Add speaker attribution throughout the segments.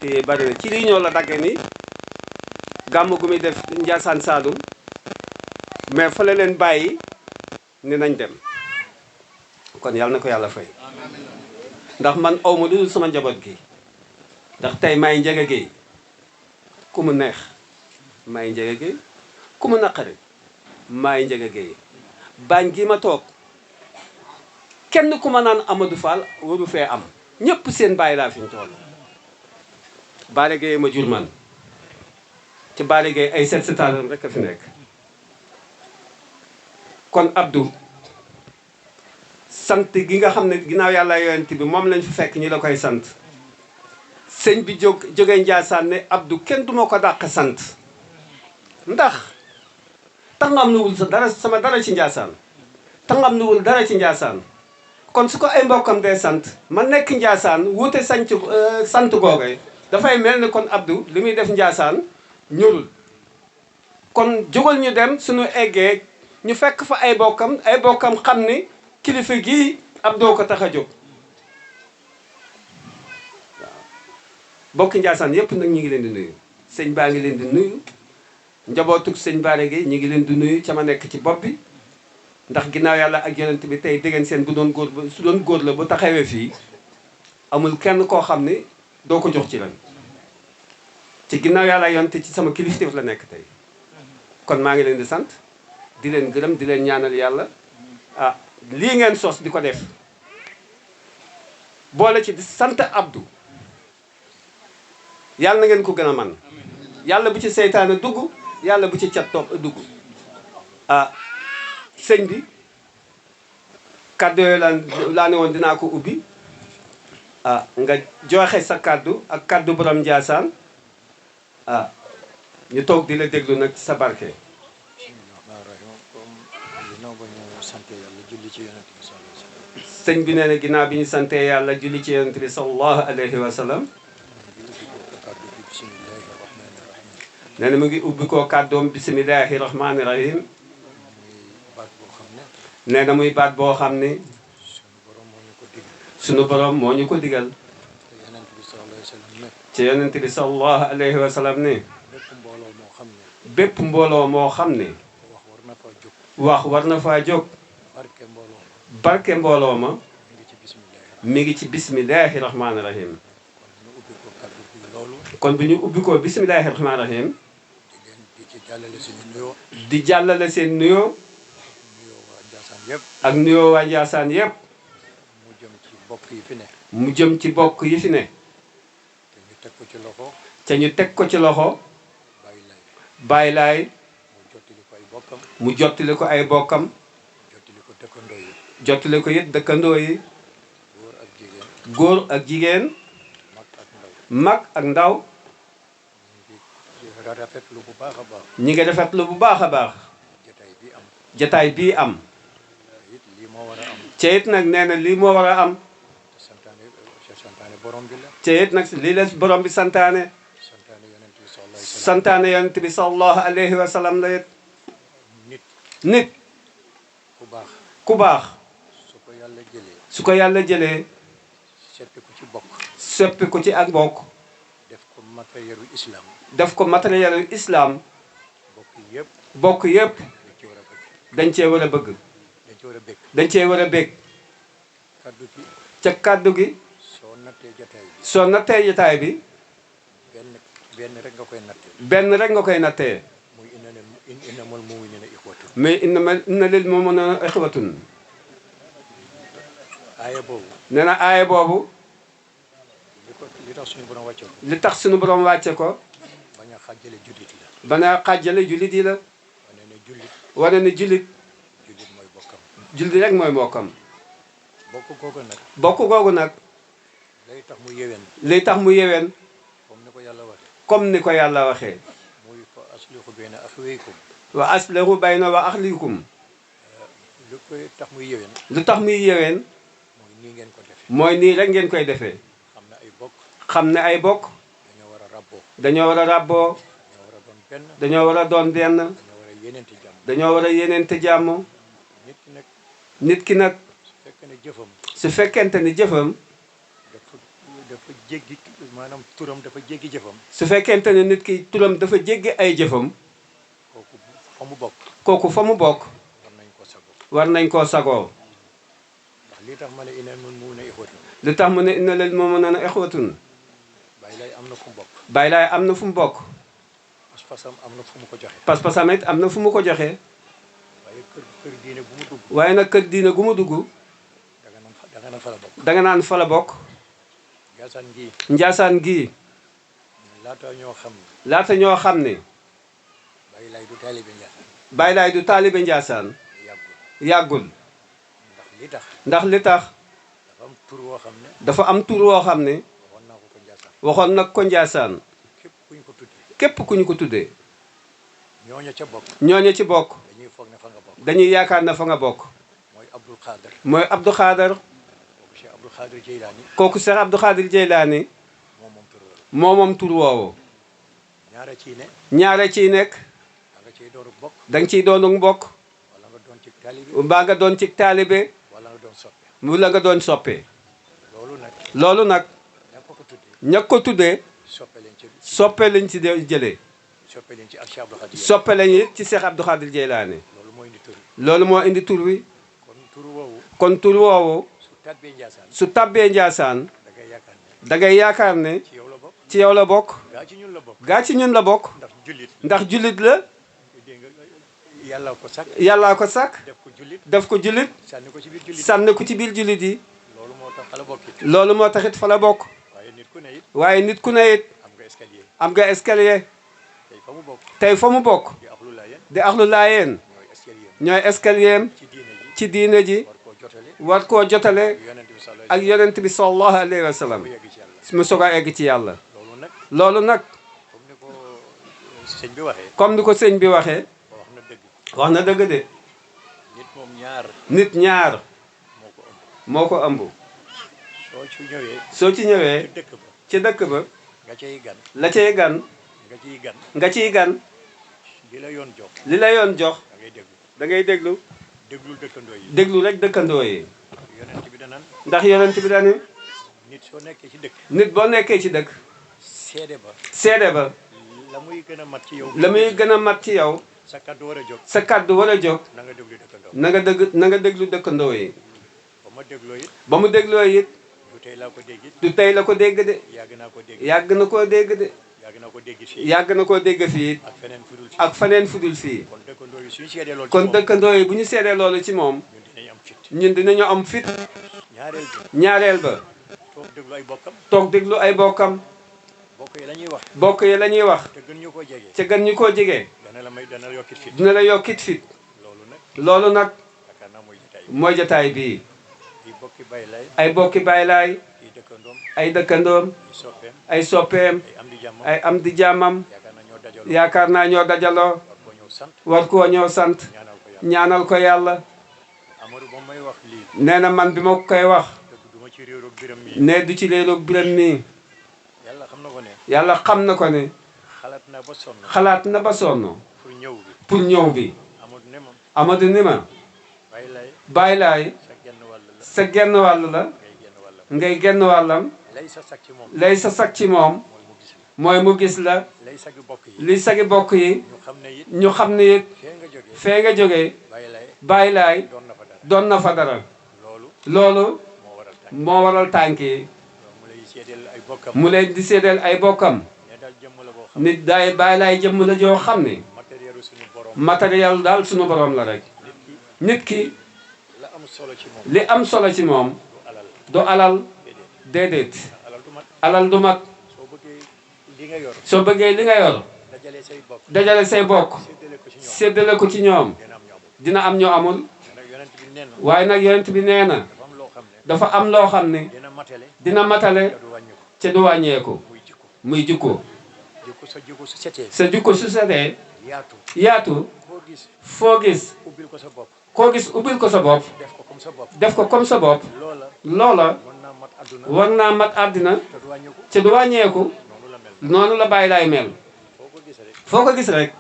Speaker 1: te bari na ci lii ñoo la dagge ni gàmm gu muy def Ndiassane Saloum mais fa la leen bàyyi ni nañ dem kon yàlla na ko yàlla fay ndax man awma lu dul sama njaboot gi ndax tey may Ndiaga Gueye ku mu neex may Ndiaga Gueye ku mu naqari may Ndiaga Gueye bañ gi ma toog kenn ku ma naan Amadou Fall waru fee am ñëpp seen bàyyi laa fi ñu toll Baare Gueye ma jur man ci Baare Gueye ay set setaaram rek a fi nekk kon Abdou sant gi nga xam ne ginnaaw yàlla yonent bi moom lañ fi fekk ñi la koy sant sëñ bi jógee Ndiassane ne Abdou kenn duma ko dàq sant ndax tangam nuwul sa dara sama dara ci Ndiassane tangam nuwul dara ci Ndiassane kon su ko ay mbokkam dee sant ma nekk Ndiassane wuute sant googay dafay mel ni kon Abdou li muy def Ndiassane ñorul kon jógal ñu dem suñu eggee ñu fekk fa ay bokkam xam ni kilifa gii Abdou ko tax a jóg waaw bokki Ndiassane yépp nag ñu ngi leen di nuyu sëñ baa ngi leen di nuyu njabootug sëñ Baare gi ñu ngi leen di nuyu ca ma nekk ci bopp bi ndax ginnaaw yàlla ak yonent bi tey déggeen seen bu doon góor su doon góor la bu taxawee fii amul kenn koo xam ni doo ko jox ci lan ci ginnaaw yàlla ak yonent ci sama kilifteef la nekk tey kon maa ngi leen di sant di leen gërëm di leen ñaanal yàlla ah lii ngeen sos di ko def boole ci di sant Abdou yàlla na ngeen ko gën a man yàlla bu ci seytaane dugg yàlla bu ci cat topp dugg ah sëñ bi kàddu yooyu laa ne woon dinaa ko ubbi ah nga joxe sa kàddu ak kàddu borom Ndiassane ah ñu toog di la déglu nag sa barke. sëñ bi nee na ginnaaw bi ñu sante yàlla julli ci yonent bi sallallahu alayhi wa sallam nee na mu ngi ubbi koo kàddoom bisimilahi rahmaani rahim nee na muy baat boo xam ni sunu borom moo ñu ko digal ci yonent bi sallallahu alayhi wa sallam ni bépp mbooloo moo xam ne wax war na faa jóg barke mbooloo ma mi ngi ci bisimilahi rahmaani rahim kon bi ñu ubbi ko bisimilahi rahmaani rahim di jàllale seen nuyoo ak nuyoo waa Ndiassane yépp mu jëm ci bokk yi fi ne te ñu teg ko ci loxo Baay Laay mu jottali ko ay bokkam jottali ko it dëkkandoo yi góor ak jigéen mag ak ndaw ñi ngi rafetlu bu baax a baax jataay bii am ca it nag nee na lii moo war a am ca it nag lii la borom bi santaane yonent bi sallallahu alayhi wa sallam la it nit ku baax su ko yàlla jëlee seppi ko ci ak bokk def ko matérielu islam bokk yépp dañ cee war a bëgg dañ cee war a bég ca kàddu gi soo nattee jotaay bi benn rek nga koy nattee mais inna lil mu'minina ixwatun nee na aaya boobu li tax suñu borom wàcce ko bañ a xàjjale jullit yi la wane ne jullit rek mooy mbokkam bokk googu nag lay tax mu yeween comme ni ko yàlla waxee wa aslihu bayna wa axlikum lu tax muy yeween mooy nii rek ngeen koy defee xam ne ay bokk dañoo war a ràbboo dañoo war a doon benn dañoo war a yeneente jàmm nit ki nag su fekkente ni jëfam
Speaker 2: dafa jéggi maanaam turam dafa jéggi jëfam.
Speaker 1: su fekkente ne nit ki turam dafa jéggi ay jëfam.
Speaker 2: kooku fa mu bokk.
Speaker 1: kooku fa mu bokk.
Speaker 2: war nañ koo sagoo.
Speaker 1: war nañ koo sagoo.
Speaker 2: ndax li tax ma ne ina nun mu ne ixwatun.
Speaker 1: li tax mu ne ina leen moo mën a ixwatun.
Speaker 2: Baay Laay am na fu mu bokk.
Speaker 1: Baay Laay am na fu mu bokk.
Speaker 2: pas-pasam am na fu mu ko joxe.
Speaker 1: pas-pasam it am na fu mu ko joxe.
Speaker 2: waaye kër diine gu mu dugg.
Speaker 1: waaye nag kër diine gu mu dugg.
Speaker 2: danga naan fa la bokk.
Speaker 1: danga naan fa la bokk.
Speaker 2: Njaasaan gii.
Speaker 1: Njaasaan gii.
Speaker 2: laata ñoo xam ne.
Speaker 1: laata ñoo xam ne.
Speaker 2: Baay Laay du taalibe Njaasaan.
Speaker 1: Baay Laay du taalibe Njaasaan. yàggul.
Speaker 2: ndax li tax.
Speaker 1: ndax li tax.
Speaker 2: dafa am tur woo xam ne.
Speaker 1: dafa am tur woo xam ne.
Speaker 2: waxoon naa ko Njaasaan.
Speaker 1: waxoon nag ko Njaasaan.
Speaker 2: képp ku ñu ko tuddee.
Speaker 1: képp ku ñu ko tuddee.
Speaker 2: ñooña ca bokk.
Speaker 1: ñooña ci bokk.
Speaker 2: dañuy foog ne fa nga bokk.
Speaker 1: dañuy yaakaar na fa nga bokk.
Speaker 2: mooy Abdul Xaadir.
Speaker 1: mooy Abdou Xaadar.
Speaker 2: kooku Cheikh Abdul Xaadir Jeylaani.
Speaker 1: kooku Cheikh Abdou Xaadir Jeylaani.
Speaker 2: moom moom tur woowu.
Speaker 1: moo moom tur woowu.
Speaker 2: ñaara ciy ne.
Speaker 1: ñaare ciy nekk.
Speaker 2: da nga ciy doonu bokk.
Speaker 1: danga ciy doonu mbokk.
Speaker 2: wala nga doon ci taalibe.
Speaker 1: mbaa nga doon ci taalibe.
Speaker 2: wala nga doon soppe.
Speaker 1: wala nga doon soppe.
Speaker 2: loolu nag.
Speaker 1: loolu nag.
Speaker 2: ña ko ko tuddee.
Speaker 1: ña ko tuddee.
Speaker 2: soppe leen ci.
Speaker 1: soppe lañ ci jëlee.
Speaker 2: soppe leen ci ak Cheikh Abdou Xaadir.
Speaker 1: soppe lañ it ci Cheikh Abdou Xaadir Jeylaani.
Speaker 2: loolu moo indi tur wi.
Speaker 1: loolu moo indi tur wi.
Speaker 2: kon tur woowu.
Speaker 1: kon tur woowu.
Speaker 2: su tabbee Njaasaan.
Speaker 1: su tabbee Njaasaan.
Speaker 2: da ngay yaakaar ne.
Speaker 1: da ngay yaakaar ne.
Speaker 2: ci yow la bokk.
Speaker 1: ci yow la bokk.
Speaker 2: gaa ci ñun la bokk.
Speaker 1: gaa ci ñun la bokk.
Speaker 2: ndax jullit.
Speaker 1: ndax jullit la.
Speaker 2: dégg nga yàlla ko sàkk.
Speaker 1: yàllaa ko sàkk.
Speaker 2: def ko jullit.
Speaker 1: def ko jullit.
Speaker 2: sànni ko ci biir jullit.
Speaker 1: sànni ko ci biir jullit yi.
Speaker 2: loolu moo tax xala bokk it.
Speaker 1: loolu moo taxit fa la bokk.
Speaker 2: waaye nit ku ne it.
Speaker 1: waaye nit ku ne it.
Speaker 2: am nga escalier.
Speaker 1: am nga escalier.
Speaker 2: tey fa mu bokk.
Speaker 1: tey fa mu bokk.
Speaker 2: di axlu laayeen.
Speaker 1: di axlu laayeen.
Speaker 2: ñooy escalier.
Speaker 1: ñooy escalier
Speaker 2: ci diine ji.
Speaker 1: ci diine ji.
Speaker 2: war koo jotale.
Speaker 1: war koo jotale.
Speaker 2: yonent bi sallallahu
Speaker 1: ak yonent bi sallallahu alayhi wa sallam.
Speaker 2: mu yegg ci yàlla.
Speaker 1: mu soog a egg ci yàlla.
Speaker 2: loolu nag.
Speaker 1: loolu nag.
Speaker 2: comme ni ko sëñ bi waxee.
Speaker 1: comme ni ko sëñ bi waxee.
Speaker 2: wax na dëgg.
Speaker 1: wax na dëgg de.
Speaker 2: nit moom ñaar.
Speaker 1: nit ñaar.
Speaker 2: moo ko ëmb.
Speaker 1: moo ko ëmb.
Speaker 2: soo ci ñëwee.
Speaker 1: soo ci ñëwee.
Speaker 2: ci dëkk ba.
Speaker 1: ci dëkk ba.
Speaker 2: nga cay gan.
Speaker 1: la cay gan.
Speaker 2: nga ciy gan.
Speaker 1: nga ciy gan.
Speaker 2: li la yoon jox.
Speaker 1: li la yoon jox.
Speaker 2: da ngay déglu.
Speaker 1: da ngay déglu.
Speaker 2: déglul dëkkandoo yi.
Speaker 1: déglu rek dëkkandoo yi.
Speaker 2: yonent bi danaan.
Speaker 1: ndax yonent bi dañu.
Speaker 2: nit soo nekkee ci dëkk.
Speaker 1: nit boo nekkee ci dëkk.
Speaker 2: seede ba.
Speaker 1: seede ba.
Speaker 2: la muy gën a mat ci yow.
Speaker 1: la muy gën a mat ci yow.
Speaker 2: sa kaddu war a jóg.
Speaker 1: sa kàddu war a jóg.
Speaker 2: na nga déglu dëkkandoo.
Speaker 1: na nga déglu dëkkandoo yi.
Speaker 2: ba ma dégloo it.
Speaker 1: ba mu dégloo it.
Speaker 2: du tey laa ko dégg it.
Speaker 1: du tey la ko dégg de.
Speaker 2: yàgg naa ko dégg.
Speaker 1: yàgg na koo dégg de.
Speaker 2: yàgg naa ko dégg fii.
Speaker 1: yàgg na koo dégg fii.
Speaker 2: ak feneen fu dul fii.
Speaker 1: ak faneen fudul fii.
Speaker 2: kon dëkkandoo yi suñu seedee loolu.
Speaker 1: kon dëkkandoo yi bu ñu seedee loolu ci moom.
Speaker 2: ñun dinañ am fit.
Speaker 1: ñun dinañu am fit.
Speaker 2: ñaareel bi.
Speaker 1: ñaareel ba.
Speaker 2: toog déglu ay bokkam.
Speaker 1: toog déglu ay bokkam.
Speaker 2: bokk yi la ñuy wax.
Speaker 1: bokk yi la ñuy wax.
Speaker 2: te gën ñu koo jege.
Speaker 1: ca gën ñu koo jege.
Speaker 2: dana la yokkit fit.
Speaker 1: dina la yokkit fit.
Speaker 2: loolu nag.
Speaker 1: loolu nag.
Speaker 2: yaakaar naa mooy jotaay.
Speaker 1: mooy jotaay bii.
Speaker 2: di bokki bay lay.
Speaker 1: ay bokki Baay Laay.
Speaker 2: di dëkkandoom.
Speaker 1: ay dëkkandoom.
Speaker 2: di soppeem.
Speaker 1: ay soppeem.
Speaker 2: ay am di jàmmam.
Speaker 1: ay am di jàmmam.
Speaker 2: yaakaar naa ñoo dajaloo.
Speaker 1: yaakaar naa ñoo dajaloo.
Speaker 2: war koo ñëw sant.
Speaker 1: war koo ñëw sant.
Speaker 2: ñaanal ko yàlla.
Speaker 1: ñaanal ko yàlla.
Speaker 2: Amadou ba may wax lii.
Speaker 1: nee na man bi ma koy wax.
Speaker 2: dëgg du ma ci réeroog biram mi.
Speaker 1: ne du ci léeroog biram nii.
Speaker 2: yàlla xam na ko ne.
Speaker 1: yàlla xam na ko ne.
Speaker 2: xalaat naa ba sonn.
Speaker 1: xalaat na ba sonn.
Speaker 2: pour ñëw bi.
Speaker 1: pour ñëw bi.
Speaker 2: Amadou ne ma.
Speaker 1: Amadou ni ma.
Speaker 2: bay lay.
Speaker 1: Baay Laay.
Speaker 2: sa genn wàll la.
Speaker 1: sa genn wàll la.
Speaker 2: ngay genn wàllam.
Speaker 1: ngay genn wàllam.
Speaker 2: lay sa sag ci moom.
Speaker 1: lay sa sag ci moom.
Speaker 2: mooy mu gis la.
Speaker 1: mooy mu gis la.
Speaker 2: lay sagi bokk yi.
Speaker 1: li sagi bokk yi.
Speaker 2: ñu xam ne it.
Speaker 1: ñu xam ne it.
Speaker 2: fee nga jógee.
Speaker 1: fee nga jógee.
Speaker 2: bay lay.
Speaker 1: Baay Laay.
Speaker 2: doon na fa dara.
Speaker 1: doon na fa dara.
Speaker 2: loolu.
Speaker 1: loolu.
Speaker 2: moo waral tànk.
Speaker 1: moo waral tànk yi.
Speaker 2: mu lay seedeel ay bokkam.
Speaker 1: mu leen di séddeel ay bokkam.
Speaker 2: ne daal jëmm la boo xam.
Speaker 1: nit daay Baay Laay jëmm la joo xam ne.
Speaker 2: matériel suñu borom.
Speaker 1: matériel daal suñu borom la rek.
Speaker 2: nit ki.
Speaker 1: nit ki.
Speaker 2: la am solo ci moom.
Speaker 1: li am solo ci moom.
Speaker 2: du alal.
Speaker 1: du alal.
Speaker 2: déedéet.
Speaker 1: déedéet.
Speaker 2: alal du mat.
Speaker 1: alal du mat.
Speaker 2: soo bëggee li nga yor.
Speaker 1: soo bëggee li nga yor.
Speaker 2: dajale say bokk.
Speaker 1: dajale say bokk.
Speaker 2: séddale ko ci ñoom.
Speaker 1: séddale ko ci ñoom.
Speaker 2: dina am ñu amul.
Speaker 1: dina am ñoo amul.
Speaker 2: nag yonent bi nee na.
Speaker 1: waaye nag yonent bi nee na.
Speaker 2: dafa am loo xam ne.
Speaker 1: dafa am loo xam ne.
Speaker 2: dina matale.
Speaker 1: dina matale.
Speaker 2: te du wàññi ko.
Speaker 1: ca du wàññeeku.
Speaker 2: muy jikko.
Speaker 1: muy jikko.
Speaker 2: jikko sa jikko su setee.
Speaker 1: sa jikko su setee.
Speaker 2: yaatu.
Speaker 1: yaatu.
Speaker 2: foo gis.
Speaker 1: foo gis.
Speaker 2: ubbil ko sa bopp.
Speaker 1: koo gis ubbil ko sa bopp.
Speaker 2: def ko comme sa bopp.
Speaker 1: def ko comme sa bopp.
Speaker 2: loola.
Speaker 1: loola.
Speaker 2: mën naa mat àdduna.
Speaker 1: war naa mat àddina.
Speaker 2: te du wàññi ko.
Speaker 1: ca du wàññeeku.
Speaker 2: noonu la mel.
Speaker 1: noonu la Baay Laay mel.
Speaker 2: foo ko gis rek.
Speaker 1: foo ko gis rek.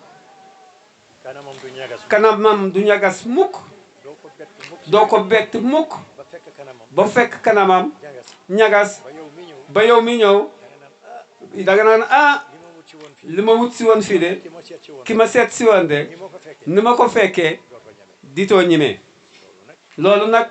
Speaker 2: kanamam du ñagas.
Speaker 1: kanamam du ñagas mukk.
Speaker 2: doo ko
Speaker 1: doo ko bett mukk
Speaker 2: ba fekk kanamam
Speaker 1: ba fekk kanamam
Speaker 2: jagas
Speaker 1: ñagas
Speaker 2: ba yow mi ñëw
Speaker 1: ba yow mi ñëw
Speaker 2: da nga naan
Speaker 1: danga naan ah
Speaker 2: li ma wut ci woon fii
Speaker 1: li ma wut si woon fii de
Speaker 2: ki ma seet ci woon
Speaker 1: ki ma seet si woon de
Speaker 2: ni ma ko fekkee
Speaker 1: ni ma ko fekkee
Speaker 2: doo ko ñeme
Speaker 1: ditoo ñimee
Speaker 2: loolu nag
Speaker 1: loolu nag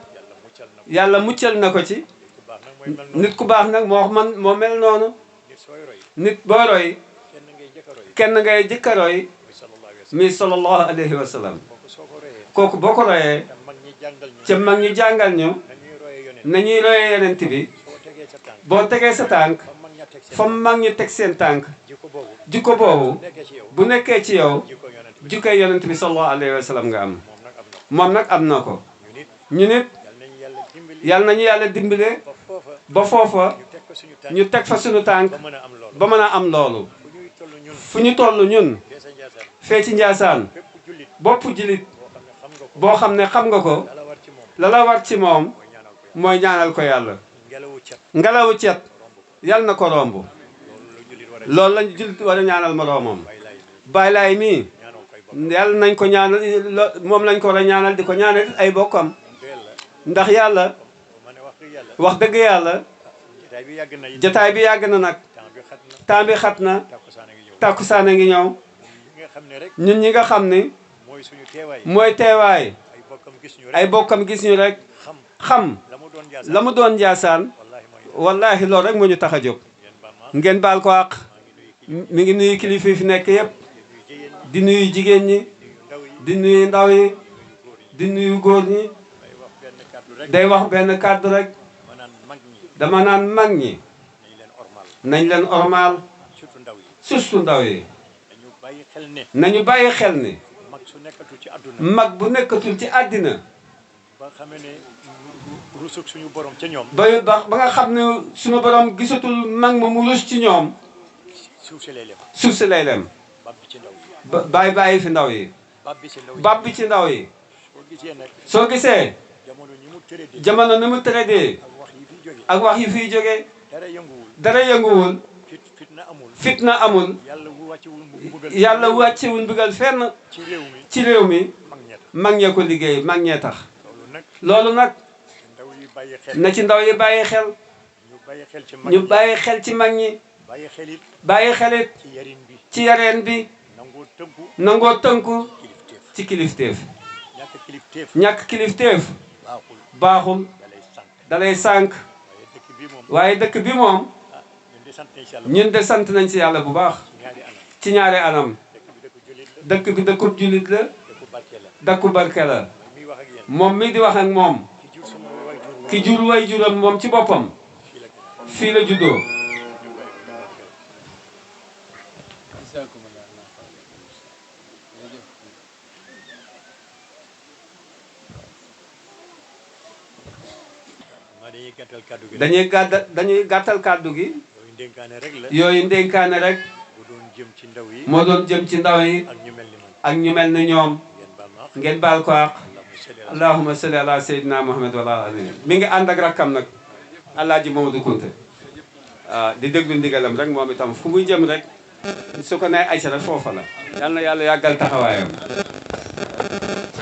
Speaker 2: yàlla muccal na ko
Speaker 1: yàlla muccal na ko ci
Speaker 2: nit ku baax nag mooy mel noonu
Speaker 1: nit ku baax nag moo mel noonu
Speaker 2: nit sooy roy
Speaker 1: nit boo roy
Speaker 2: kenn ngay jëkk a roy
Speaker 1: kenn ngay jëkka roy
Speaker 2: muy sallallahu alayhi wa sallam
Speaker 1: mi sallallahu alayhi wa sallam
Speaker 2: kooku soo ko royee
Speaker 1: kooku boo ko royee
Speaker 2: te mag ñi jàngal ñu
Speaker 1: ca mag ñi jàngal ñu
Speaker 2: nañuy royee yonent
Speaker 1: nañuy royee yonent bi
Speaker 2: soo tegee sa tànk
Speaker 1: boo tegee sa tànk
Speaker 2: ba mag ña teg seen
Speaker 1: fa mag ñi teg seen tànk
Speaker 2: jikko boobu
Speaker 1: jikko boobu
Speaker 2: nekkee ci yow
Speaker 1: bu nekkee ci yow
Speaker 2: jikko yonent bi
Speaker 1: jikkoy yonent bi sallallahu alayhi wa sallam nga am
Speaker 2: moom nag am na
Speaker 1: moom nag am na ko
Speaker 2: ñu nit
Speaker 1: ñu nit
Speaker 2: yal nañu yàlla
Speaker 1: yàlla nañu yàlla
Speaker 2: dimbali
Speaker 1: dimbale
Speaker 2: ba foofa
Speaker 1: ba foofa
Speaker 2: ñu teg ko suñu tànk
Speaker 1: ñu teg fa suñu tànk
Speaker 2: ba mën a am loolu
Speaker 1: ba mën a am loolu
Speaker 2: fu ñuy toll ñun
Speaker 1: fu ñu toll ñun
Speaker 2: fee sa njaasaan
Speaker 1: fee ci Njaasaan
Speaker 2: bépp jullit
Speaker 1: bopp jullit
Speaker 2: boo xam ne xam nga ko
Speaker 1: boo xam ne xam nga ko
Speaker 2: la la war ci moom
Speaker 1: la la war ci moom
Speaker 2: mooy ñaanal
Speaker 1: mooy ñaanal ko
Speaker 2: ko
Speaker 1: yàlla
Speaker 2: ngelawu cet
Speaker 1: ngelawu cet yàlla na ko romb
Speaker 2: loolu la jullit war a
Speaker 1: loolu lañ jullit war a ñaanal moroomam
Speaker 2: bay laay
Speaker 1: bàyyi laay mii
Speaker 2: ñaanoo koy bokk
Speaker 1: yàlla nañ ko ñaanal moom lañ ko war a ñaanal di ko ñaanal ay bokkam
Speaker 2: deel la
Speaker 1: ndax yàlla
Speaker 2: ma ne wax dëgg yàlla
Speaker 1: wax dëgg yàlla
Speaker 2: jotaay bi yàgg na it
Speaker 1: jotaay bi yàgg na nag
Speaker 2: temps bi xat na
Speaker 1: temps bi xat na
Speaker 2: takkusaan a ngi ñëw
Speaker 1: tàkkusaan a ngi ñëw
Speaker 2: ñi nga xam ne rek
Speaker 1: ñun ñi nga xam ni
Speaker 2: mooy suñu teewaay
Speaker 1: mooy teewaay
Speaker 2: ay bokkam gis ñu rek
Speaker 1: ay bokkam gis ñu rek
Speaker 2: xam
Speaker 1: xam
Speaker 2: la mu doon jaasaan
Speaker 1: la mu doon Njaasaan
Speaker 2: wallaahi mooy
Speaker 1: wallaahi loolu rek moo ñu tax a jóg
Speaker 2: ngeen baal ma
Speaker 1: ngeen baal ko àq mi ngi nuyu kilifa yi fi nekk yépp
Speaker 2: ñuy jigéen ñi
Speaker 1: di nuyu jigéen ñi
Speaker 2: ndaw yi
Speaker 1: di nuyu ndaw yi di nuyu góor ñi
Speaker 2: may wax benn kàddu rek
Speaker 1: day wax benn kàddu rek
Speaker 2: ma naan mag ñi
Speaker 1: dama naan mag ñi
Speaker 2: nañ leen ormal
Speaker 1: nañ leen ormaal
Speaker 2: surtout ndaw yi
Speaker 1: surtout ndaw yi
Speaker 2: dañu bàyyi xel ne
Speaker 1: nañu bàyyi xel ni
Speaker 2: mag su nekkatul ci àdduna
Speaker 1: mag bu nekkatul ci àddina
Speaker 2: ba xamee ne rusuk suñu borom ca ñoom
Speaker 1: ba nga xam ne suñu borom gisatul mag ma mu rus ci ñoom
Speaker 2: suuf si lay lem
Speaker 1: suuf si lay lem
Speaker 2: bab bi ci ndaw yi
Speaker 1: bàyyi fi ndaw yi
Speaker 2: bab bi ci ndaw yi
Speaker 1: bab bi ci ndaw yi
Speaker 2: soo gisee nag
Speaker 1: soo gisee
Speaker 2: jamono ñi mu tëradee
Speaker 1: jamono ni mu tëradee
Speaker 2: ak wax yi fiy jóge
Speaker 1: ak wax yi fiy jóge
Speaker 2: dara yënguwul
Speaker 1: dara yënguwul
Speaker 2: fitna amul
Speaker 1: fitna amul
Speaker 2: yàlla wu wàccewul mu bëggal
Speaker 1: yàlla wàccewul bëggal fenn
Speaker 2: ci réew mi
Speaker 1: ci réew mi
Speaker 2: mag ñett
Speaker 1: mag ñee ko liggéey mag ñee tax
Speaker 2: loolu nag
Speaker 1: loolu nag
Speaker 2: ndaw yi bàyyi xel
Speaker 1: na ci ndaw yi bàyyi xel
Speaker 2: ñu bàyyi xel ci mag
Speaker 1: ñu
Speaker 2: ñi
Speaker 1: bàyyi xel ci mag ñi
Speaker 2: bàyyi xel it
Speaker 1: bàyyi xelit
Speaker 2: ci yarin bi
Speaker 1: ci yareen bi
Speaker 2: nangoo tënku
Speaker 1: nangoo tënku
Speaker 2: kilifteef
Speaker 1: ci kilifteef
Speaker 2: ñàkk kilifteef
Speaker 1: ñàkk kilifteef
Speaker 2: baaxul
Speaker 1: baaxul
Speaker 2: dalay sànq
Speaker 1: dalay sànk
Speaker 2: waaye dëkk bi moom
Speaker 1: waaye dëkk bi moom
Speaker 2: ah ñun de sant nañ ci yàlla
Speaker 1: ñun de sant nañ ci yàlla bu baax
Speaker 2: ci ñaari anam
Speaker 1: ci ñaari anam
Speaker 2: dëkk bi dëkku jullit la
Speaker 1: dëkk bi dëkkub jullit la
Speaker 2: dëkku barke la
Speaker 1: dëkku barke la
Speaker 2: man miy wax ak yéen
Speaker 1: moom mi di wax ak moom
Speaker 2: ki jur sama waajur
Speaker 1: ki jur way juram moom ci boppam
Speaker 2: fii la gën
Speaker 1: fii la juddoo
Speaker 2: maa dañuy gàttal kàddu gi
Speaker 1: dañuy gàttal kàddu gi
Speaker 2: yooyu ndénkaane rek la
Speaker 1: yooyu ndénkaane rek
Speaker 2: bu doon jëm ci ndaw yi
Speaker 1: moo doon jëm ci ndaw yi
Speaker 2: ak ñu mel ni man
Speaker 1: ak ñu mel ni ñoom
Speaker 2: ngeen baal ma
Speaker 1: ngeen baal ko àq
Speaker 2: allahumma salli ala
Speaker 1: allahumma salli ala sayyidina muhammad wa ala alihi mi ngi ànd ak rakkam nag alaaji Mamadou Kunte waaw di déglu ndigalam rek moom itam fu muy jëm rek su ko nee ayca rek foofa la yal na yàlla yàggal taxawaayam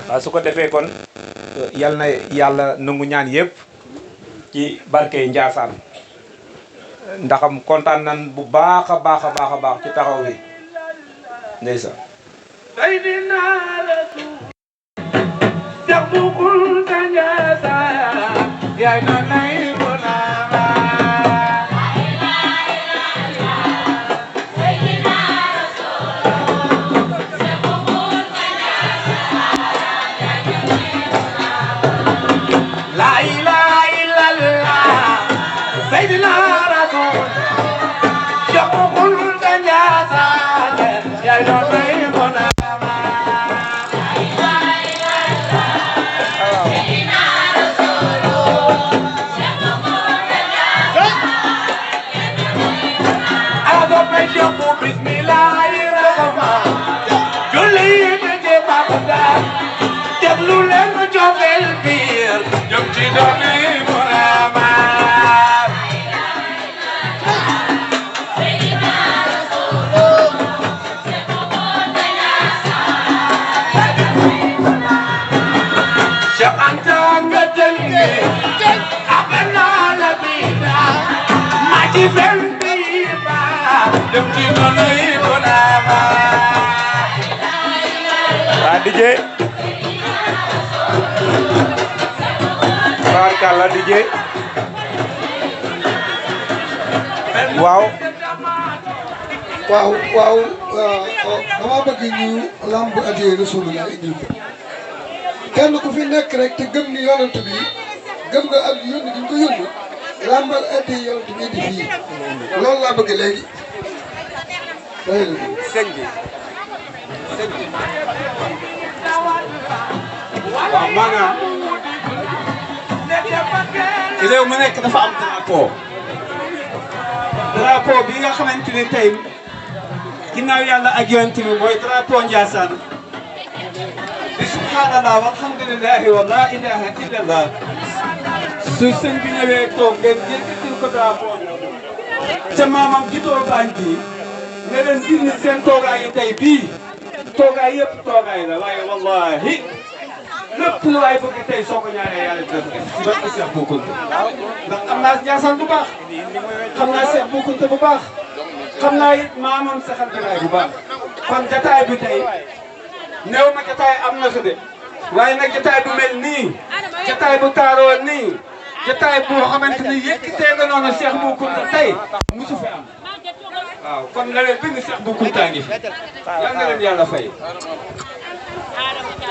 Speaker 3: waaw su ko defee kon yal na yàlla nangu ñaan yëpp ci barke Njaasaan ndaxam kontaan nan bu baax a baax a baax a baax ci taxaw bi ndeysaan
Speaker 4: Anta
Speaker 3: waa DJ barkalla DJ waaw
Speaker 4: dama bëgg ñu lamb adiyee Rasulullah indil ko kenn ku fi nekk rek te gëm ni yonent bi gëm nga ak yónni gi ñu ko yónni lambal adiyee yonent bi indi fii loolu laa bëgg léegi
Speaker 1: sëñ bi waaw maanaam réew mu nekk dafa am drapeau bi nga xamante ne tey ginnaaw yàlla ak yonent bi mooy drapeau Ndiassane bi subhanallah walhamdulillahi wa la ilaha illallah su sëñ bi ñëwee toog ngeen yëkkatil ko drapeau te maamam jitoo baañ bi ne leen dindi seen toogaay yi tey bii toogaay yëpp toogaay la waaye wallahi lépp lu waay bëgg tey soo ko ñaaree yàlla dina ko def ci barke Cheikh Bou Kounta ndax am naa Ndiassane bu baax xam naa Cheikh Bou Kounta bu baax xam naa it maamam saxal jataay bu baax kon jataay bi tey néew ma jataay am na su de waaye nag jataay bu mel nii jataay bu taaroo nii jataay boo xamante ni yëkkatee nga noonu Cheikh Bou Kounta tey musu fi am waaw kon la leen bind Cheikh Bou Kounta ngi fi yal na leen yàlla fay.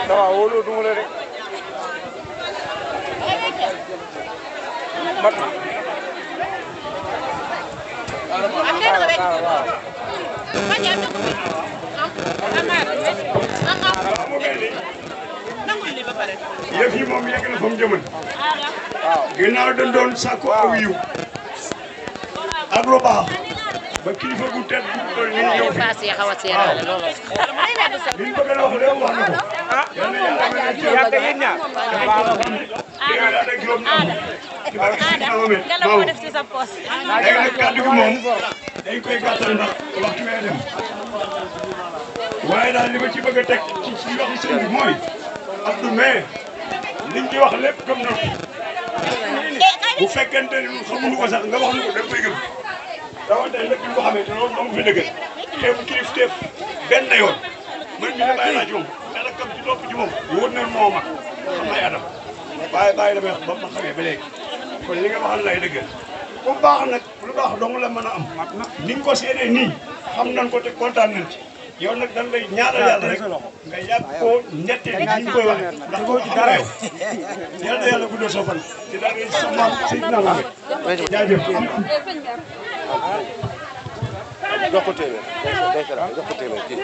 Speaker 3: waaw wóolu du mu la rek mat
Speaker 2: yëf yi moom yegg na fa mu jëman ginnaaw dañ doon sàkku aw yiw ak lu baax ba kilifa gu tedd bu toll nii ñëw fi liñ bëgg a wax lépp wax na ko yal na yàlla may leen ci
Speaker 3: yàgg yéen ñaar
Speaker 2: déwén daal ak juróom ci barke si Mohamed Maodo léegi nag kàddu gi moom dañ koy gàttal ndax waxtu wee dem waaye daal li ma ci bëgg a teg ci waxi sëñ bi mooy Abdou mais liñ ci wax lépp gëm na bu fekkente ni xamuñu ko sax nga wax ñu ko dañ koy gëm rawante nag bi nga ko xamee te loolu amu fi dëgg teefu kilifteef benn yoon man mi ne bàyyi naa ci moom mais nag kam ci topp ci moom wóor na moo mag xam ay adam bàyyi damay wax ba ma xamee ba léegi kon li nga waxal lay dëgg bu baax nag lu baax dong la mën a am ni nga ko seedee nii xam nañ ko te kontaan nañ ci yow nag dañ lay ñaanal yàlla rek nga yàgg koo ñettee ni ñu koy waxee ndax koo ci dara yow yal na yàlla guddal sa fan ci dara sa maam Seydina Mohamed jaajëf
Speaker 5: jox ko téeméer jox ko téeméer kii.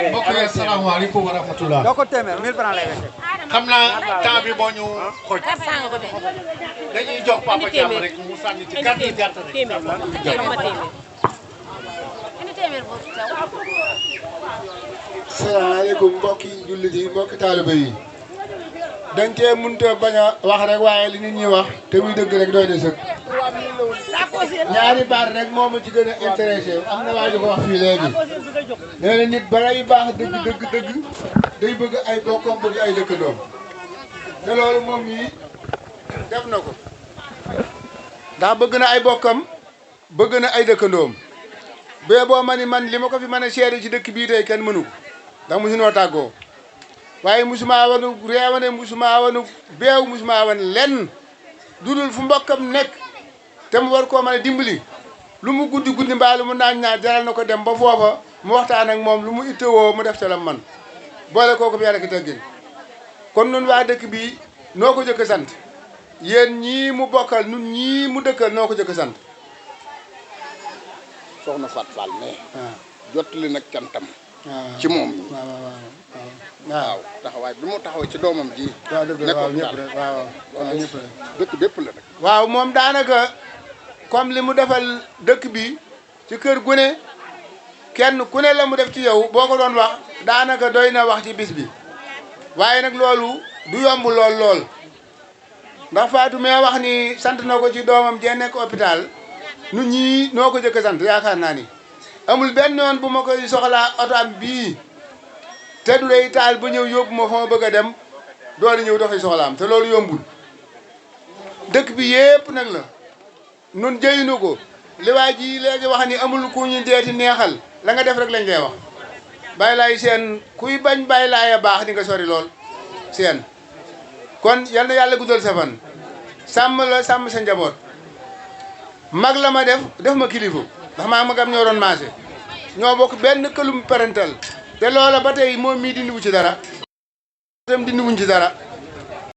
Speaker 4: mbokk yi asalaamaaleykum wa rahmatulah.
Speaker 5: jox ko téeméer 1000 francs lay wecc.
Speaker 4: xam naa temps bi moo ñu xoj dañuy jox papa Thiam rek mu sànni ci kàddu gàtt rek. salaamaaleykum mbokki jullit yi mbokki taaliba yi dañ cee mënut a bañ a wax rek waaye li nit ñi wax te muy dëgg rek doy na sëkk ñaari baat rek moo ma ci gën a intéressé am na waa ji ko wax fii léegi nee na nit balay baax dëgg day bëgg ay bokkam bëgg ay dëkkandoom te loolu moom yi def na ko ndax bëgg na ay bokkam bëgg na ay dëkkandoom bee boo ma ni man li ma ko fi mën a seede ci dëkk bii tey kenn mënu ko ndax mosunoo tàggoo waaye musuma wanu réewane musuma wanu beew musuma wan lenn dudul fu mbokkam nekk te mu war koo mën a dimbali lu mu guddi mbaa lu mu naañ jaral na ko dem ba foofa mu waxtaan ak moom lu mu ittewoo mu def ca la man boole kooku bi yàlla ki teggin kon nun waa dëkk bi noo ko jëkk sant yéen ñii mu bokkal nun ñii mu dëkkal noo ko jëkk sant
Speaker 5: soxna Fat Fall mais jottali nag cantam ci moom waaw taxawaay bi mu taxaw ci doomam ji
Speaker 4: waaw dëgg la waaw ñëpp rek waaw ñëpp rek
Speaker 5: dëkk bépp la nag
Speaker 4: waaw moom daanaka comme li mu defal dëkk bi ci kër gu ne kenn ku ne la mu def ci yow boo ko doon wax daanaka doy na wax ci bis bi waaye nag loolu du yomb lool ndax Fatou mee wax ni sant na ko ci doomam jee nekk hôpital nu ñii noo ko jëkk sant yaakaar naa ni amul benn yoon bu ma koy soxlaa oto am bii te du day taal ba ñëw yóbbu ma fa ma bëgg a dem doori ñëw doxi soxlaam te loolu yombul dëkk bi yépp nag la nun jëyinu ko li waa ji léegi wax ni amul ku ñu deeti neexal la nga def rek lañ lay wax Baye Laye Sène kuy bañ Baye Laye a baax di nga sori lool Sène kon yal na yàlla guddal sa fan sàmm la sàmm sa njaboot mag la ma def ma kilifa ndax maa magam ñoo doon maase ñoo bokk benn këlum parental te loola ba tey moom mii dindi wu ci dara dem dindi wuñ ci dara